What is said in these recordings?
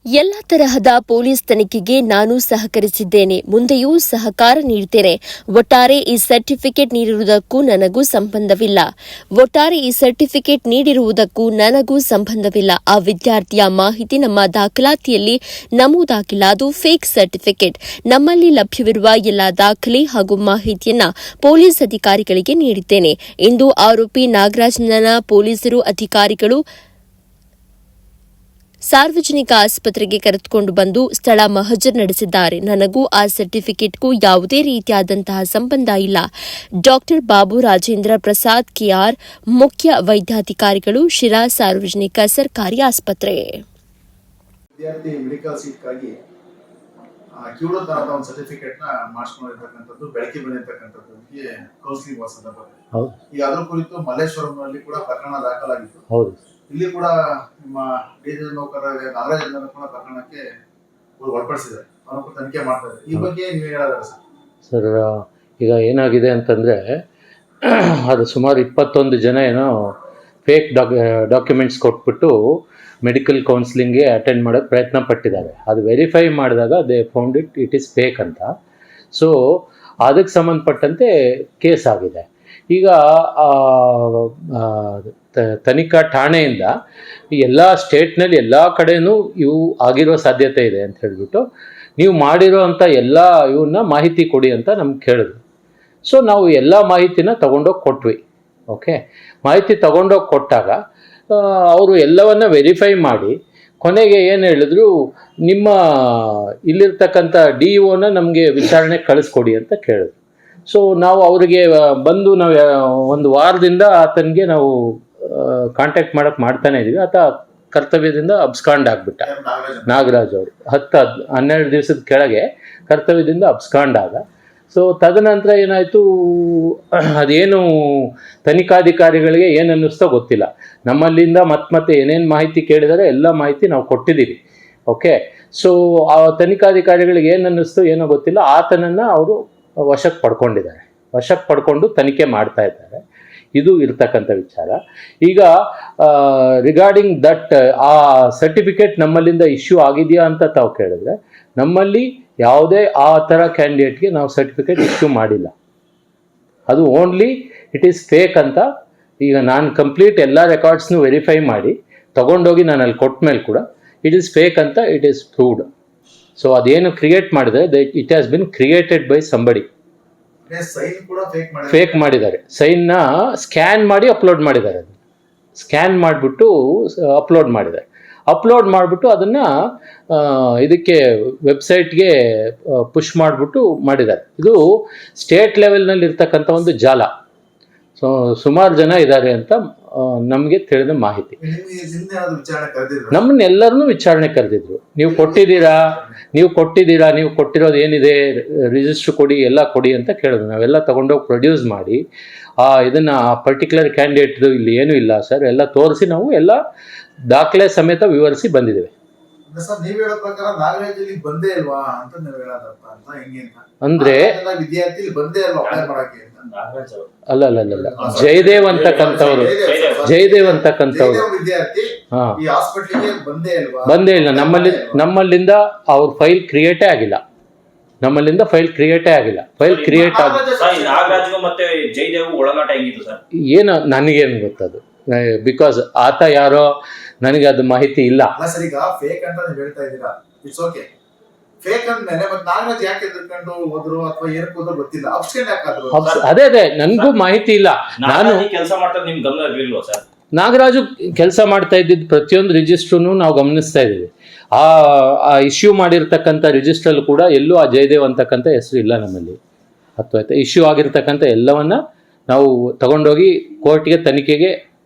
ಎಲ್ಲ ತರಹದ ಪೊಲೀಸ್ ತನಿಖೆಗೆ ನಾನು ಸಹಕರಿಸಿದ್ದೇನೆ, ಮುಂದೆಯೂ ಸಹಕಾರ ನೀಡುತ್ತೇನೆ. ಒಟ್ಟಾರೆ ಈ ಸರ್ಟಿಫಿಕೇಟ್ ನೀಡಿರುವುದಕ್ಕೂ ನನಗೂ ಸಂಬಂಧವಿಲ್ಲ. ಆ ವಿದ್ಯಾರ್ಥಿಯ ಮಾಹಿತಿ ನಮ್ಮ ದಾಖಲಾತಿಯಲ್ಲಿ ನಮೂದಾಗಿಲ್ಲ. ಅದು ಫೇಕ್ ಸರ್ಟಿಫಿಕೇಟ್. ನಮ್ಮಲ್ಲಿ ಲಭ್ಯವಿರುವ ಎಲ್ಲ ದಾಖಲೆ ಹಾಗೂ ಮಾಹಿತಿಯನ್ನ ಪೊಲೀಸ್ ಅಧಿಕಾರಿಗಳಿಗೆ ನೀಡಿದ್ದೇನೆ. ಇಂದು ಆರೋಪಿ ನಾಗರಾಜ್ನನ್ನ ಪೊಲೀಸರು ಅಧಿಕಾರಿಗಳು ಸಾರ್ವಜನಿಕ ಆಸ್ಪತ್ರೆಗೆ ಕರೆದುಕೊಂಡು ಬಂದು ಸ್ಥಳ ಮಹಜರ್ ನಡೆಸಿದ್ದಾರೆ. ನನಗೂ ಆ ಸರ್ಟಿಫಿಕೇಟ್ಗೂ ಯಾವುದೇ ರೀತಿಯಾದಂತಹ ಸಂಬಂಧ ಇಲ್ಲ. ಡಾಕ್ಟರ್ ಬಾಬು ರಾಜೇಂದ್ರ ಪ್ರಸಾದ್ ಕೆಆರ್, ಮುಖ್ಯ ವೈದ್ಯಾಧಿಕಾರಿಗಳು, ಶಿರಾ ಸಾರ್ವಜನಿಕ ಸರ್ಕಾರಿ ಆಸ್ಪತ್ರೆ. ವಿದ್ಯಾರ್ಥಿ ಮೆಡಿಕಲ್ ಸೀಟ್ಗಾಗಿ ಕ್ಯೂಡೋ ತರಹದ ಒಂದು ಸರ್ಟಿಫಿಕೇಟ್ ನ ಮಾಡಿಸ್ಕೊಂಡಿರ್ತಕ್ಕಂಥದ್ದು ಬೆಳಕಿ ಬಂದಿರ್ತಕ್ಕಂಥದ್ದು ಕೌನ್ಸಿಲಿಂಗ್ ವಾಸದ ಈಗ ಅದರ ಕುರಿತು ಮಲ್ಲೇಶ್ವರಂನಲ್ಲಿ ಕೂಡ ಪ್ರಕರಣ ದಾಖಲಾಗಿತ್ತು. ಇಲ್ಲಿ ಕೂಡ ನಿಮ್ಮ ಡಿಜಿಟಲ್ ನೌಕರ ನಾಗರಾಜ್ ಕೂಡ ಪ್ರಕರಣಕ್ಕೆ ಒಳಪಡಿಸಿದ್ದಾರೆ, ಅವನು ತನಿಖೆ ಮಾಡ್ತಾರೆ. ಈ ಬಗ್ಗೆ ನೀವು ಹೇಳೋದಾರೆ ಸರ್? ಈಗ ಏನಾಗಿದೆ ಅಂತಂದರೆ, ಅದು ಸುಮಾರು 21 ಜನ ಏನೋ ಫೇಕ್ ಡಾಕ್ಯುಮೆಂಟ್ಸ್ ಕೊಟ್ಬಿಟ್ಟು ಮೆಡಿಕಲ್ ಕೌನ್ಸಿಲಿಂಗ್ಗೆ ಅಟೆಂಡ್ ಮಾಡೋಕ್ಕೆ ಪ್ರಯತ್ನ ಪಟ್ಟಿದ್ದಾರೆ. ಅದು ವೆರಿಫೈ ಮಾಡಿದಾಗ they found it is fake ಅಂತ. ಸೊ ಅದಕ್ಕೆ ಸಂಬಂಧಪಟ್ಟಂತೆ ಕೇಸ್ ಆಗಿದೆ. ಈಗ ತನಿಖಾ ಠಾಣೆಯಿಂದ ಎಲ್ಲ ಸ್ಟೇಟ್ನಲ್ಲಿ ಎಲ್ಲ ಕಡೆಯೂ ಇವು ಆಗಿರೋ ಸಾಧ್ಯತೆ ಇದೆ ಅಂತ ಹೇಳಿಬಿಟ್ಟು ನೀವು ಮಾಡಿರೋ ಅಂಥ ಎಲ್ಲ ಇವನ್ನ ಮಾಹಿತಿ ಕೊಡಿ ಅಂತ ನಮ್ಗೆ ಕೇಳಿದ್ರು. ಸೊ ನಾವು ಎಲ್ಲ ಮಾಹಿತಿನ ತೊಗೊಂಡೋಗಿ ಕೊಟ್ವಿ. ಓಕೆ, ಮಾಹಿತಿ ತೊಗೊಂಡೋಗಿ ಕೊಟ್ಟಾಗ ಅವರು ಎಲ್ಲವನ್ನ ವೆರಿಫೈ ಮಾಡಿ ಕೊನೆಗೆ ಏನು ಹೇಳಿದ್ರು, ನಿಮ್ಮ ಇಲ್ಲಿರ್ತಕ್ಕಂಥ DEOನ ನಮಗೆ ವಿಚಾರಣೆ ಕಳಿಸ್ಕೊಡಿ ಅಂತ ಕೇಳಿದ್ರು. ಸೊ ನಾವು ಅವರಿಗೆ ಬಂದು ನಾವು ಒಂದು ವಾರದಿಂದ ಆತನಿಗೆ ನಾವು ಕಾಂಟ್ಯಾಕ್ಟ್ ಮಾಡ್ತಾನೆ ಇದ್ದೀವಿ. ಆತ ಕರ್ತವ್ಯದಿಂದ ಅಬ್ಸ್ಕಾಂಡ್ ಆಗಿಬಿಟ್ಟ. ನಾಗರಾಜ್ ಅವರು 10-12 ದಿವಸದ ಕೆಳಗೆ ಕರ್ತವ್ಯದಿಂದ ಅಬ್ಸ್ಕಾಂಡ್ ಆದ. ಸೊ ತದನಂತರ ಏನಾಯಿತು, ಅದೇನು ತನಿಖಾಧಿಕಾರಿಗಳಿಗೆ ಏನು ಅನ್ನಿಸ್ತೋ ಗೊತ್ತಿಲ್ಲ. ನಮ್ಮಲ್ಲಿಂದ ಮತ್ತೆ ಏನೇನು ಮಾಹಿತಿ ಕೇಳಿದರೆ ಎಲ್ಲ ಮಾಹಿತಿ ನಾವು ಕೊಟ್ಟಿದ್ದೀವಿ. ಓಕೆ, ಸೊ ಆ ತನಿಖಾಧಿಕಾರಿಗಳಿಗೆ ಏನು ಅನ್ನಿಸ್ತೋ ಏನೋ ಗೊತ್ತಿಲ್ಲ, ಆತನನ್ನು ಅವರು ವಶಕ್ಕೆ ಪಡ್ಕೊಂಡು ತನಿಖೆ ಮಾಡ್ತಾ ಇದ್ದಾರೆ. ಇದು ಇರ್ತಕ್ಕಂಥ ವಿಚಾರ. ಈಗ ರಿಗಾರ್ಡಿಂಗ್ ದಟ್ ಆ ಸರ್ಟಿಫಿಕೇಟ್ ನಮ್ಮಲ್ಲಿಂದ ಇಶ್ಯೂ ಆಗಿದೆಯಾ ಅಂತ ತಾವು ಕೇಳಿದ್ರೆ, ನಮ್ಮಲ್ಲಿ ಯಾವುದೇ ಆ ಥರ ಕ್ಯಾಂಡಿಡೇಟ್ಗೆ ನಾವು ಸರ್ಟಿಫಿಕೇಟ್ ಇಶ್ಯೂ ಮಾಡಿಲ್ಲ. ಅದು ಓನ್ಲಿ ಇಟ್ ಈಸ್ ಫೇಕ್ ಅಂತ. ಈಗ ನಾನು ಕಂಪ್ಲೀಟ್ ಎಲ್ಲ ರೆಕಾರ್ಡ್ಸ್ನು ವೆರಿಫೈ ಮಾಡಿ ತೊಗೊಂಡೋಗಿ ನಾನು ಅಲ್ಲಿ ಕೊಟ್ಟ ಮೇಲೆ ಕೂಡ ಇಟ್ ಈಸ್ ಫೇಕ್ ಅಂತ ಇಟ್ ಈಸ್ ಪ್ರೂವ್ಡ್. ಸೊ ಅದೇನು ಕ್ರಿಯೇಟ್ ಮಾಡಿದರೆ it has been created by somebody. Fake ಮಾಡಿದ್ದಾರೆ. ಸೈನ್ನ ಸ್ಕ್ಯಾನ್ ಮಾಡಿ ಅಪ್ಲೋಡ್ ಮಾಡಿದ್ದಾರೆ. ಅದು ಸ್ಕ್ಯಾನ್ ಮಾಡಿಬಿಟ್ಟು ಅಪ್ಲೋಡ್ ಮಾಡಿಬಿಟ್ಟು ಅದನ್ನು ಇದಕ್ಕೆ ವೆಬ್ಸೈಟ್ಗೆ ಪುಷ್ ಮಾಡಿಬಿಟ್ಟು ಮಾಡಿದ್ದಾರೆ. ಇದು ಸ್ಟೇಟ್ ಲೆವೆಲ್ನಲ್ಲಿ ಇರ್ತಕ್ಕಂಥ ಒಂದು ಜಾಲ. ಸೊ ಸುಮಾರು ಜನ ಇದ್ದಾರೆ ಅಂತ ನಮಗೆ ತಿಳಿದ ಮಾಹಿತಿ. ನಮ್ಮನ್ನೆಲ್ಲರನ್ನೂ ವಿಚಾರಣೆ ಕರೆದಿದ್ರು. ನೀವು ಕೊಟ್ಟಿರೋದು ಏನಿದೆ, ರಿಜಿಸ್ಟ್ರ್ ಕೊಡಿ, ಎಲ್ಲ ಕೊಡಿ ಅಂತ ಕೇಳಿದ್ರು. ನಾವೆಲ್ಲ ತಗೊಂಡೋಗಿ ಪ್ರೊಡ್ಯೂಸ್ ಮಾಡಿ ಇದನ್ನು ಆ ಪರ್ಟಿಕ್ಯುಲರ್ ಕ್ಯಾಂಡಿಡೇಟ್ದು ಇಲ್ಲಿ ಏನೂ ಇಲ್ಲ ಸರ್ ಎಲ್ಲ ತೋರಿಸಿ ನಾವು ಎಲ್ಲ ದಾಖಲೆ ಸಮೇತ ವಿವರಿಸಿ ಬಂದಿದ್ದೇವೆ. ಅಂದ್ರೆ ಅಲ್ಲ ಜಯದೇವ್ ಅಂತಕ್ಕಂಥವ್ರು ಬಂದೇ ಇಲ್ಲ. ನಮ್ಮಲ್ಲಿಂದ ಅವ್ರ ಫೈಲ್ ಕ್ರಿಯೇಟೇ ಆಗಿಲ್ಲ. ಫೈಲ್ ಕ್ರಿಯೇಟ್ ಏನು ನನಗೇನು ಗೊತ್ತದು, ಬಿಕಾಸ್ ಆತ ಯಾರೋ ನನಗೆ ಅದು ಮಾಹಿತಿ ಇಲ್ಲ. ಅದೇ ನನಗೂ ಮಾಹಿತಿ ಇಲ್ಲ. ನಾನು ನಾಗರಾಜು ಕೆಲಸ ಮಾಡ್ತಾ ಇದ್ದಿದ್ದು ಪ್ರತಿಯೊಂದು ರಿಜಿಸ್ಟ್ರೂ ನಾವು ಗಮನಿಸ್ತಾ ಇದ್ದೀವಿ. ಆ ಇಶ್ಯೂ ಮಾಡಿರ್ತಕ್ಕಂಥ ರಿಜಿಸ್ಟ್ರಲ್ಲಿ ಕೂಡ ಎಲ್ಲೂ ಆ ಜಯದೇವ್ ಅಂತಕ್ಕಂಥ ಹೆಸರು ಇಲ್ಲ ನಮ್ಮಲ್ಲಿ. ಆಯ್ತಾ, ಇಶ್ಯೂ ಆಗಿರ್ತಕ್ಕಂಥ ಎಲ್ಲವನ್ನ ನಾವು ತಗೊಂಡೋಗಿ ಕೋರ್ಟ್ಗೆ ತನಿಖೆಗೆ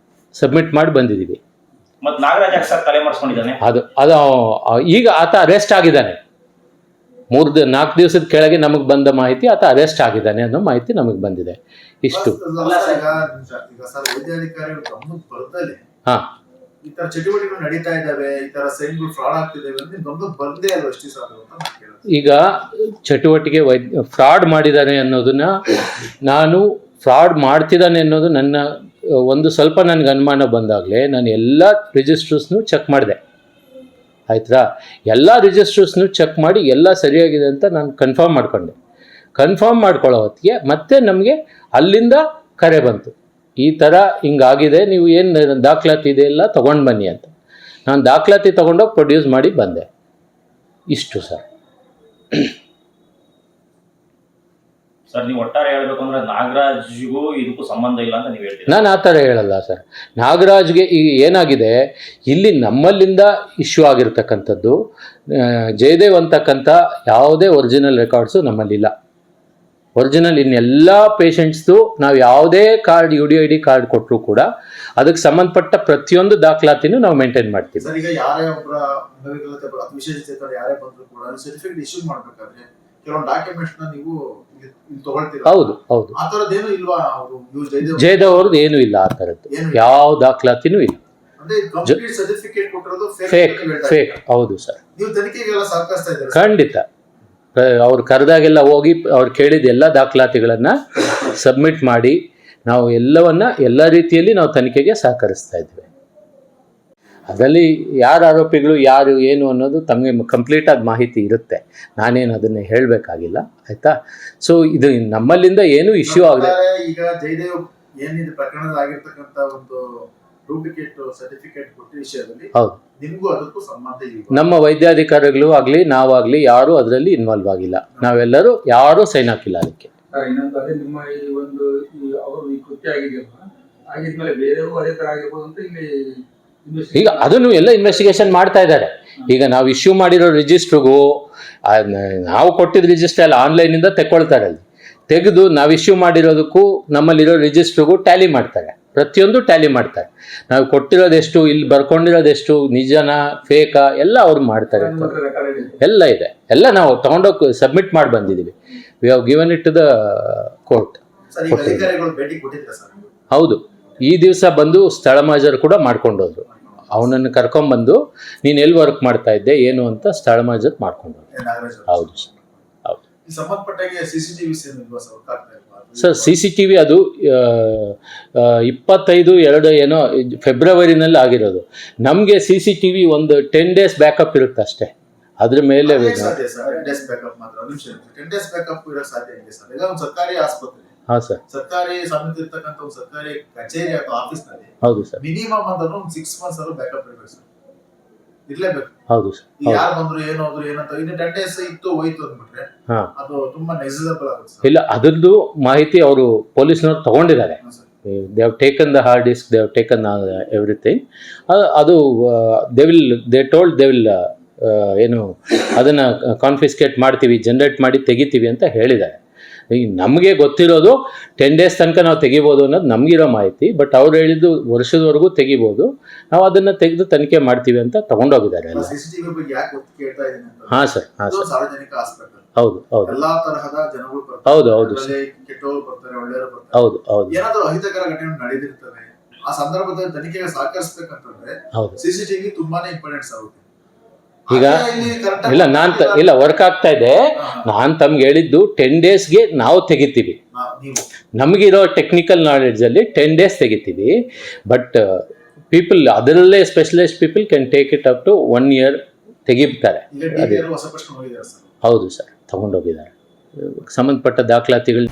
ಸಬ್ಮಿಟ್ ಮಾಡಿ ಬಂದಿದ್ದೀವಿ. ಅದು ಈಗ ಆತ ಅರೆಸ್ಟ್ ಆಗಿದ್ದಾನೆ. 3-4 ದಿವಸದ ಕೆಳಗೆ ನಮಗೆ ಬಂದ ಮಾಹಿತಿ ಆತ ಅರೆಸ್ಟ್ ಆಗಿದ್ದಾನೆ ಅನ್ನೋ ಮಾಹಿತಿ ನಮಗೆ ಬಂದಿದೆ. ಇಷ್ಟು ಈಗ ಚಟುವಟಿಕೆ ಫ್ರಾಡ್ ಮಾಡಿದ್ದಾನೆ ಅನ್ನೋದನ್ನ, ನಾನು ಫ್ರಾಡ್ ಮಾಡ್ತಿದ್ದಾನೆ ಅನ್ನೋದು ನನ್ನ ಒಂದು ಸ್ವಲ್ಪ ನನಗೆ ಅನುಮಾನ ಬಂದಾಗಲೇ ನಾನು ಎಲ್ಲ ರಿಜಿಸ್ಟರ್ಸ್ನು ಚೆಕ್ ಮಾಡಿದೆ. ಆಯ್ತಾ. ಎಲ್ಲ ರಿಜಿಸ್ಟರ್ಸ್ನು ಚೆಕ್ ಮಾಡಿ ಎಲ್ಲ ಸರಿಯಾಗಿದೆ ಅಂತ ನಾನು ಕನ್ಫರ್ಮ್ ಮಾಡ್ಕೊಂಡೆ. ಕನ್ಫರ್ಮ್ ಮಾಡ್ಕೊಳ್ಳೋ ಹೊತ್ತಿಗೆ ಮತ್ತೆ ನಮಗೆ ಅಲ್ಲಿಂದ ಕರೆ ಬಂತು, ಈ ಥರ ಹಿಂಗಾಗಿದೆ, ನೀವು ಏನು ದಾಖಲಾತಿ ಇದೆ ಎಲ್ಲ ತೊಗೊಂಡು ಬನ್ನಿ ಅಂತ. ನಾನು ದಾಖಲಾತಿ ತೊಗೊಂಡೋಗಿ ಪ್ರೊಡ್ಯೂಸ್ ಮಾಡಿ ಬಂದೆ. ಇಷ್ಟು ಸರ್. ಸರ್ ನೀವು ಒಟ್ಟಾರೆ ಹೇಳ್ಬೇಕು ಅಂದ್ರೆ ನಾಗರಾಜ್ಗೂ ಇದಕ್ಕೂ ಸಂಬಂಧ ಇಲ್ಲ ಅಂತ ನೀವು ಹೇಳ್ತೀರಾ? ನಾನು ಆ ಥರ ಹೇಳಲ್ಲ ಸರ್. ನಾಗರಾಜ್ಗೆ ಈಗ ಏನಾಗಿದೆ, ಇಲ್ಲಿ ನಮ್ಮಲ್ಲಿಂದ ಇಶ್ಯೂ ಆಗಿರ್ತಕ್ಕಂಥದ್ದು ಜಯದೇವ್ ಅಂತಕ್ಕಂಥ ಯಾವುದೇ ಒರಿಜಿನಲ್ ರೆಕಾರ್ಡ್ಸು ನಮ್ಮಲ್ಲಿಲ್ಲ. ಒರಿಜಿನಲ್ ಇನ್ನೆಲ್ಲ ಪೇಷಂಟ್ಸ್ದು ನಾವು ಯಾವುದೇ ಕಾರ್ಡ್ UDID ಕಾರ್ಡ್ ಕೊಟ್ಟರು ಕೂಡ ಅದಕ್ಕೆ ಸಂಬಂಧಪಟ್ಟ ಪ್ರತಿಯೊಂದು ದಾಖಲಾತಿನೂ ನಾವು ಮೇಂಟೈನ್ ಮಾಡ್ತೀವಿ. ಸರ್, ಈಗ ಯಾರೇ ಒಬ್ಬರ ಅಂಗವಿಕಲತೆ ಅಥವಾ ವಿಶೇಷಚೇತನ ಯಾರೇ ಬಂದ್ರು ಕೂಡ ಸರ್ಟಿಫಿಕೇಟ್ ಇಶ್ಯೂ ಮಾಡ್ಬೇಕಾದ್ರೆ ಕೆಲವೊಂದು ಡಾಕ್ಯುಮೆಂಟ್ಸ್ ನ ನೀವು ತಗೊಳ್ತೀರಾ? ಹೌದು ಹೌದು. ಆ ಥರದ್ದೇನು ಇಲ್ವಾ? ಅವರು ಜಯದೇವ್ ಅವ್ರದ್ದು ಏನೂ ಇಲ್ಲ, ಆ ಥರದ್ದು ಯಾವ ದಾಖಲಾತಿನೂ ಇಲ್ಲ. ಅಂದ್ರೆ ಕಂಪ್ಲೀಟ್ ಸರ್ಟಿಫಿಕೇಟ್ ಕೊಟ್ಟಿರೋದು ಫೇಕ್. ಹೌದು ಸರ್. ನೀವು ತನಿಖೆಗೆಲ್ಲ ಸಹಕರಿಸ್ತಾ ಇದ್ದೀರಾ? ಖಂಡಿತ. ಅವ್ರು ಕರೆದಾಗೆಲ್ಲ ಹೋಗಿ ಅವ್ರು ಕೇಳಿದ ಎಲ್ಲ ದಾಖಲಾತಿಗಳನ್ನು ಸಬ್ಮಿಟ್ ಮಾಡಿ ನಾವು ಎಲ್ಲ ರೀತಿಯಲ್ಲಿ ನಾವು ತನಿಖೆಗೆ ಸಹಕರಿಸ್ತಾ ಇದ್ವಿ. ಅದರಲ್ಲಿ ಯಾರು ಆರೋಪಿಗಳು ಯಾರು ಏನು ಅನ್ನೋದು ತಮಗೆ ಕಂಪ್ಲೀಟಾಗಿ ಮಾಹಿತಿ ಇರುತ್ತೆ. ನಾನೇನು ಅದನ್ನೇ ಹೇಳಬೇಕಾಗಿಲ್ಲ, ಆಯಿತಾ. ಸೊ ಇದು ನಮ್ಮಲ್ಲಿಂದ ಏನು ಇಶ್ಯೂ ಆಗಿದೆ. ಈಗ ಜಯದೇವ್ ಏನಿದೆ ಪ್ರಕರಣದಾಗಿರ್ತಕ್ಕಂಥ ಒಂದು ಡೂಪ್ಲಿಕೇಟ್ ಸರ್ಟಿಫಿಕೇಟ್ ಕೊಟ್ಟ ವಿಷಯದಲ್ಲಿ ಹೌದು, ನಿಮಗೂ ಅದಕ್ಕೂ ಸಂಬಂಧ ಇಲ್ಲ. ನಮ್ಮ ವೈದ್ಯಾಧಿಕಾರಿಗಳು ಆಗಲಿ ನಾವಾಗಲಿ ಯಾರೂ ಅದರಲ್ಲಿ ಇನ್ವಾಲ್ವ್ ಆಗಿಲ್ಲ. ನಾವೆಲ್ಲರೂ ಯಾರೂ ಸೈನ್ ಹಾಕಿಲ್ಲ ಅದಕ್ಕೆ. ಇನ್ನೊಂದು ಅದೇ ನಿಮ್ಮ ಈ ಒಂದು ಅವರು ಈ ಕೃತ್ಯ ಆಗಿದೆಯಲ್ಲ, ಆಗಿದ್ಮೇಲೆ ಬೇರೆಯವರು ಅದೇ ತರ ಆಗಿರ್ಬೋದು ಅಂತ ಇಲ್ಲಿ ಈಗ ಅದನ್ನು ಎಲ್ಲ ಇನ್ವೆಸ್ಟಿಗೇಷನ್ ಮಾಡ್ತಾ ಇದ್ದಾರೆ. ಈಗ ನಾವು ಇಶ್ಯೂ ಮಾಡಿರೋ ರಿಜಿಸ್ಟ್ರಿಗೂ ನಾವು ಕೊಟ್ಟಿದ್ದ ರಿಜಿಸ್ಟರ್ ಎಲ್ಲ ಆನ್ಲೈನಿಂದ ತೆಕ್ಕೊಳ್ತಾರೆ. ಅಲ್ಲಿ ತೆಗೆದು ನಾವು ಇಶ್ಯೂ ಮಾಡಿರೋದಕ್ಕೂ ನಮ್ಮಲ್ಲಿರೋ ರಿಜಿಸ್ಟ್ರಿಗೂ ಟ್ಯಾಲಿ ಮಾಡ್ತಾರೆ, ಪ್ರತಿಯೊಂದು ಟ್ಯಾಲಿ ಮಾಡ್ತಾರೆ. ನಾವು ಕೊಟ್ಟಿರೋದೆಷ್ಟು, ಇಲ್ಲಿ ಬರ್ಕೊಂಡಿರೋದೆಷ್ಟು, ನಿಜನ ಫೇಕಾ ಎಲ್ಲ ಅವ್ರು ಮಾಡ್ತಾರೆ. ಎಲ್ಲ ಇದೆ, ಎಲ್ಲ ನಾವು ತಗೊಂಡೋಗಿ ಸಬ್ಮಿಟ್ ಮಾಡಿ ಬಂದಿದ್ದೀವಿ. We have given it to the court. ಹೌದು, ಈ ದಿವಸ ಬಂದು ಸ್ಥಳ ಮಾಜರು ಕೂಡ ಮಾಡ್ಕೊಂಡೋದ್ರು. ಅವನನ್ನು ಕರ್ಕೊಂಡ್ಬಂದು ನೀನು ಎಲ್ಲಿ ವರ್ಕ್ ಮಾಡ್ತಾ ಇದ್ದೆ ಏನು ಅಂತ ಸ್ಥಳ ಮಾಜರ್ ಮಾಡ್ಕೊಂಡೋದ್ರು. ಹೌದು ಸರ್, ಹೌದು ಸರ್. CCTV ಅದು 25/2 ಏನೋ ಫೆಬ್ರವರಿನಲ್ಲಿ ಆಗಿರೋದು. ನಮಗೆ CCTV ಒಂದು 10 days ಬ್ಯಾಕಪ್ ಇರುತ್ತೆ ಅಷ್ಟೇ. ಅದ್ರ ಮೇಲೆ ಹಾಂ ಸರ್, ಸರ್ಕಾರಿ ಸಮಿತಿ ಇರ್ತಕ್ಕಂಥ ಸರ್ಕಾರಿ ಕಚೇರಿ ಅಥವಾ ಆಫೀಸ್ ನಲ್ಲಿ ಹೌದು ಸರ್, ಮಿನಿಮಮ್ ಅಂದ್ರೆ 6 months ಬ್ಯಾಕಪ್ ಇರಬೇಕು ಸರ್, ಇರ್ಲೇಬೇಕು. ಹೌದು ಸರ್. ಯಾರು ಬಂದ್ರು ಏನೋದ್ರು ಏನಂತ ಇನ್ನು 10 days ಇತ್ತು ಹೋಯ್ತು ಅಂದ್ಬಿಟ್ರೆ ಅದು ತುಂಬಾ ನೆಗ್ಲಿಜಿಬಲ್ ಆಗುತ್ತೆ. ಇಲ್ಲ, ಅದ್ರದ್ದು ಮಾಹಿತಿ ಅವರು ಪೊಲೀಸ್ನವ್ರು ತಗೊಂಡಿದ್ದಾರೆ. They have taken the hard disk, they have taken everything. ಅದು ದೇ ಟೋಲ್ಡ್ ಏನು ಅದನ್ನು ಕಾನ್ಫಿಸ್ಕೇಟ್ ಮಾಡ್ತೀವಿ, ಜನರೇಟ್ ಮಾಡಿ ತೆಗಿತೀವಿ ಅಂತ ಹೇಳಿದ್ದಾರೆ. ಈಗ ನಮಗೆ ಗೊತ್ತಿರೋದು 10 days ತನಕ ನಾವು ತೆಗಿಬೋದು ಅನ್ನೋದು ನಮಗಿರೋ ಮಾಹಿತಿ. ಬಟ್ ಅವ್ರು ಹೇಳಿದ್ದು ವರ್ಷದವರೆಗೂ ತೆಗಿಬೋದು, ನಾವು ಅದನ್ನು ತೆಗೆದು ತನಿಖೆ ಮಾಡ್ತೀವಿ ಅಂತ ತಗೊಂಡೋಗಿದ್ದಾರೆ ಎಲ್ಲ. ಹಾಂ ಸರ್, ಹಾಂ ಸರ್. ಸಾರ್ವಜನಿಕ ಹಾಸ್ಪಿಟಲ್, ಹೌದು ಹೌದು, ಎಲ್ಲಾ ತರಹದ ಜನಗಳು ಬರ್ತಾರೆ. ಹೌದು ಹೌದು, ಕೆಟ್ಟವರು ಬರ್ತಾರೆ, ಒಳ್ಳೆಯವರು ಬರ್ತಾರೆ. ಹೌದು ಹೌದು. ಏನಾದರೂ ಅಹಿತಕರ ಘಟನೆ ನಡೆದಿರ್ತವೆ, ಆ ಸಂದರ್ಭದಲ್ಲಿ ತನಿಖೆಗೆ ಸಹಕರಿಸಬೇಕಂತಂದ್ರೆ ಹೌದು, CCTV ತುಂಬಾನೇ ಇಂಪಾರ್ಟೆಂಟ್ ಆಗುತ್ತೆ. ಈಗ ಇಲ್ಲ ವರ್ಕ್ ಆಗ್ತಾ ಇದೆ. ನಾನು ತಮ್ಗೆ ಹೇಳಿದ್ದು 10 daysಗೆ ನಾವು ತೆಗಿತೀವಿ. ನಮಗಿರೋ ಟೆಕ್ನಿಕಲ್ ನಾಲೆಡ್ಜಲ್ಲಿ 10 days ತೆಗಿತೀವಿ. ಬಟ್ ಪೀಪಲ್ ಅದರಲ್ಲೇ specialised people can take it up to 1 year ತೆಗಿತಾರೆ. ಹೌದು ಸರ್, ತಗೊಂಡೋಗಿದ್ದಾರೆ ಸಂಬಂಧಪಟ್ಟ ದಾಖಲಾತಿಗಳು.